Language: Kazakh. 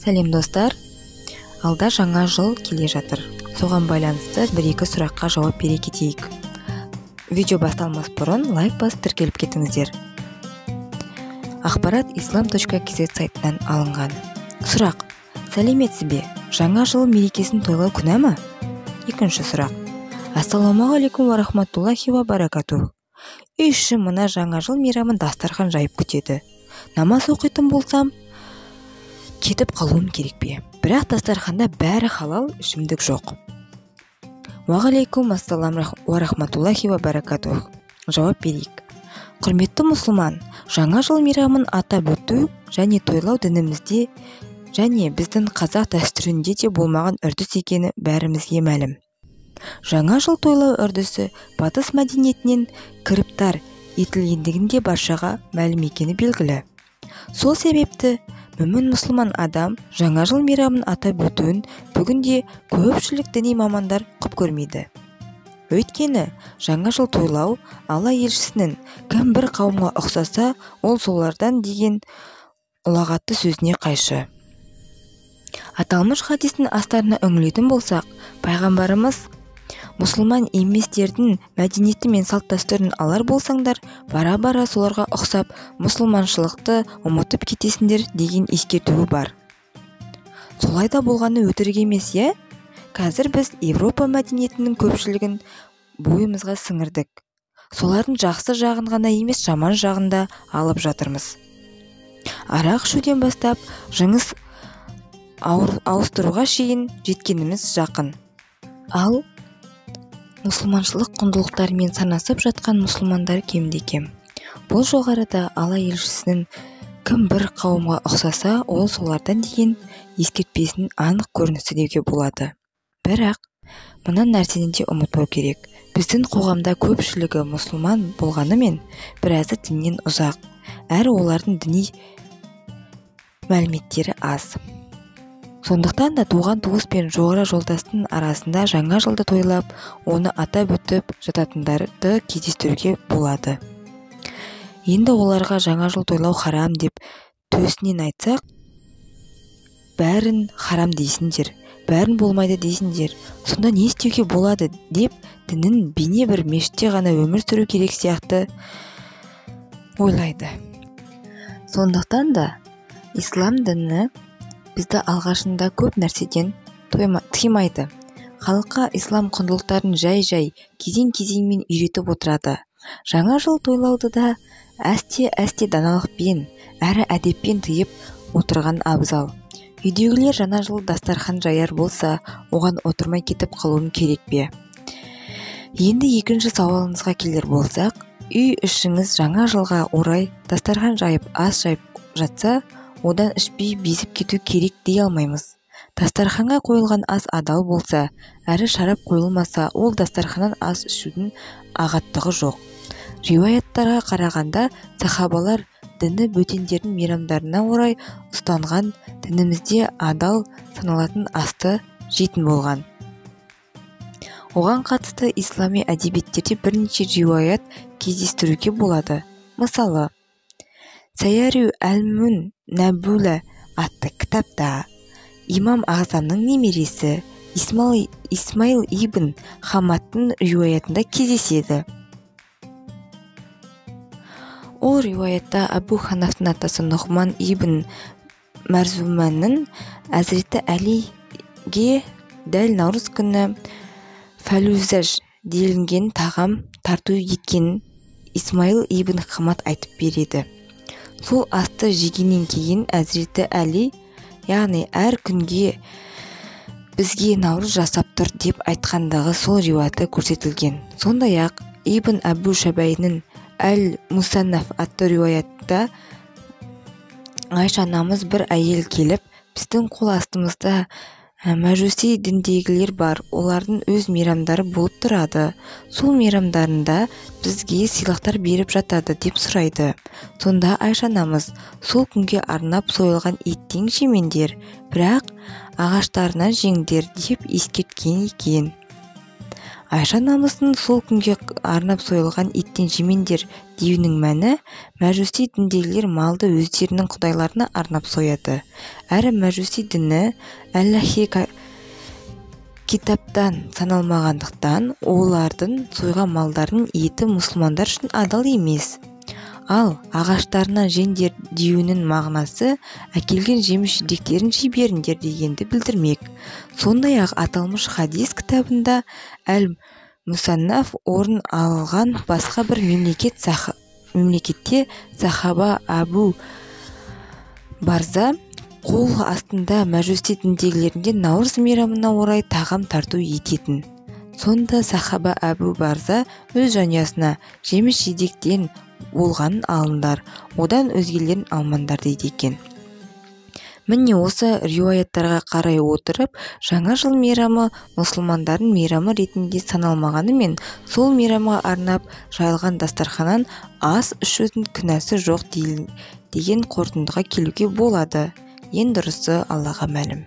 Сәлем достар, алда жаңа жыл келе жатыр. Соған байланысты бір-екі сұраққа жауап бере кетейік. Видео басталмас бұрын лайк басып тіркеліп кетіңіздер. Ақпарат islam.kz сайтынан алынған. Сұрақ: сәлеметсіз бе? Жаңа жыл мерекесін тойлау күнә ма? Екінші сұрақ: ассалаумағалейкум ва рахматуллахи ва баракатух. Үй іші мына жаңа жыл мейрамын дастархан жайып күтеді. Намаз оқитын болсам, кетіп қалуым керек пе? Бірақ дастарханда бәрі халал, ішімдік жоқ. Уағалейкум ассалам ва рахматуллахи ва баракатух. Жауап берейік. Құрметті мұсылман, жаңа жыл мейрамын атап өту және тойлау дінімізде және біздің қазақ дәстүрінде де болмаған үрдіс екені бәрімізге мәлім. Жаңа жыл тойлау үрдісі батыс мәдениетінен кіріптар етілгендігінде баршаға мәлім екені белгілі. Сол себепті мүмін мұсылман адам жаңа жыл мейрамын атап өтуін бүгінде көпшілік діни мамандар құп көрмейді. Өйткені жаңа жыл тойлау Алла елшісінің кім бір қауымға ұқсаса, ол солардан деген ұлағатты сөзіне қайшы. Аталмыш хадистің астарына үңілетін болсақ, пайғамбарымыз мұсылман еместердің мәдениеті мен салт дәстүрін алар болсаңдар, бара-бара соларға ұқсап, мұсылманшылықты ұмытып кетесіңдер деген ескертуі бар. Солай да болғаны өтірік емес, е? Қазір біз Европа мәдениетінің көпшілігін бойымызға сіңірдік. Солардың жақсы жағын ғана емес, жаман жағын да алып жатырмыз. Арақ ішуден бастап, жыныс ауыстыруға шейін жеткеніміз жақын. Ал мұсылманшылық құндылықтарымен санасып жатқан мұсылмандар кемде-кем. Бұл жоғарыда Алла елшісінің кім бір қауымға ұқсаса, ол солардан деген ескертпесінің анық көрінісі деуге болады. Бірақ мына нәрсені де ұмытпау керек. Біздің қоғамда көпшілігі мұсылман болғанымен, біразы діннен ұзақ, әрі олардың діни мәліметтері аз. Сондықтан да туған туыс пен жоғары жолдастың арасында жаңа жылды тойлап, оны атап өтіп жататындарды кездестіруге болады. Енді оларға жаңа жыл тойлау харам деп төсінен айтсақ, бәрін харам дейсіңдер, бәрін болмайды дейсіңдер, сонда не істеуге болады деп дінін бейне бір мешітте ғана өмір сүру керек сияқты ойлайды. Сондықтан да ислам діні бізді алғашында көп нәрседен тыймайды. Халыққа ислам құндылықтарын жай-жай, кезең-кезеңмен үйретіп отырады. Жаңа жыл тойлауды да әсте даналықпен, әрі әдеппен тыйып отырған абзал. Үйдегілер жаңа жыл дастархан жаяр болса, оған отырмай кетіп қалуым керек пе? Енді екінші сауалыңызға келер болсақ, үй ішіңіз жаңа жылға орай дастархан жайып, ас жайып жатса, одан ішпей безіп кету керек дей алмаймыз. Дастарханға қойылған ас адал болса, әрі шарап қойылмаса, ол дастарханнан ас ішудің ағаттығы жоқ. Риуаяттарға қарағанда, сахабалар діні бөтендердің мейрамдарына орай ұстанған, дінімізде адал саналатын асты жейтін болған. Оған қатысты ислами әдебиеттерде бірнеше риуаят кездестіруге болады. Мысалы, Саяру әл-Мун Нәбула атты кітапта имам Ағзамның немересі Исмаил ибн Хамадтың риуаятында кездеседі. Ол риуаятта Абу Ханафтың атасы Нұғман ибн Мәрзуманның Әзіреті Әлиге дәл наурыз күні фәлузаж делінген тағам тарту еткенін Исмаил ибн Хамад айтып береді. Сол асты жегеннен кейін Әзіреті Әли, яғни әр күнге бізге наурыз жасап тұр деп айтқандағы сол риуаяты көрсетілген. Сондай-ақ Ибн Абу Шабайның Әл-Мусаннаф атты риуаятта Айша анамыз бір әйел келіп, біздің қол астымызда мәжуси діндегілер бар, олардың өз мейрамдары болып тұрады. Сол мейрамдарында бізге сыйлықтар беріп жатады деп сұрайды. Сонда Айша анамыз, сол күнге арнап сойылған еттен жемеңдер, бірақ ағаштарынан жеңдер деп ескерткен екен. Айша намысын сол күнге арнап сойылған еттен жемеңдер деуінің мәні, мәжуси діндегілер малды өздерінің құдайларына арнап сояды. Әрі мәжуси діні Аллахи китаптан саналмағандықтан, олардың сойған малдардың еті мұсылмандар үшін адал емес. Ал ағаштарынан жеңдер деуінің мағынасы әкелген жеміс-жидектерін жей-беріңдер дегенді білдірмек. Сондай-ақ аталмыш хадис кітабында Әл-Мусаннаф орын алған басқа бір мемлекетте сахаба Абу Барза қол астында мәжуси діндегілерінде Наурыз мейрамына орай тағам тарту ететін. Сонда сахаба Абу Барза өз жанұясына жеміс-жидектен болғанын алыңдар, одан өзгелерін алмаңдар дейді екен. Міне осы риуаяттарға қарай отырып, жаңа жыл мейрамы мұсылмандардың мейрамы ретінде саналмағанымен, сол мейрамға арнап жайылған дастарханнан ас ішудің күнәсі жоқ деген қорытындыға келуге болады. Ең дұрысы Аллаға мәлім.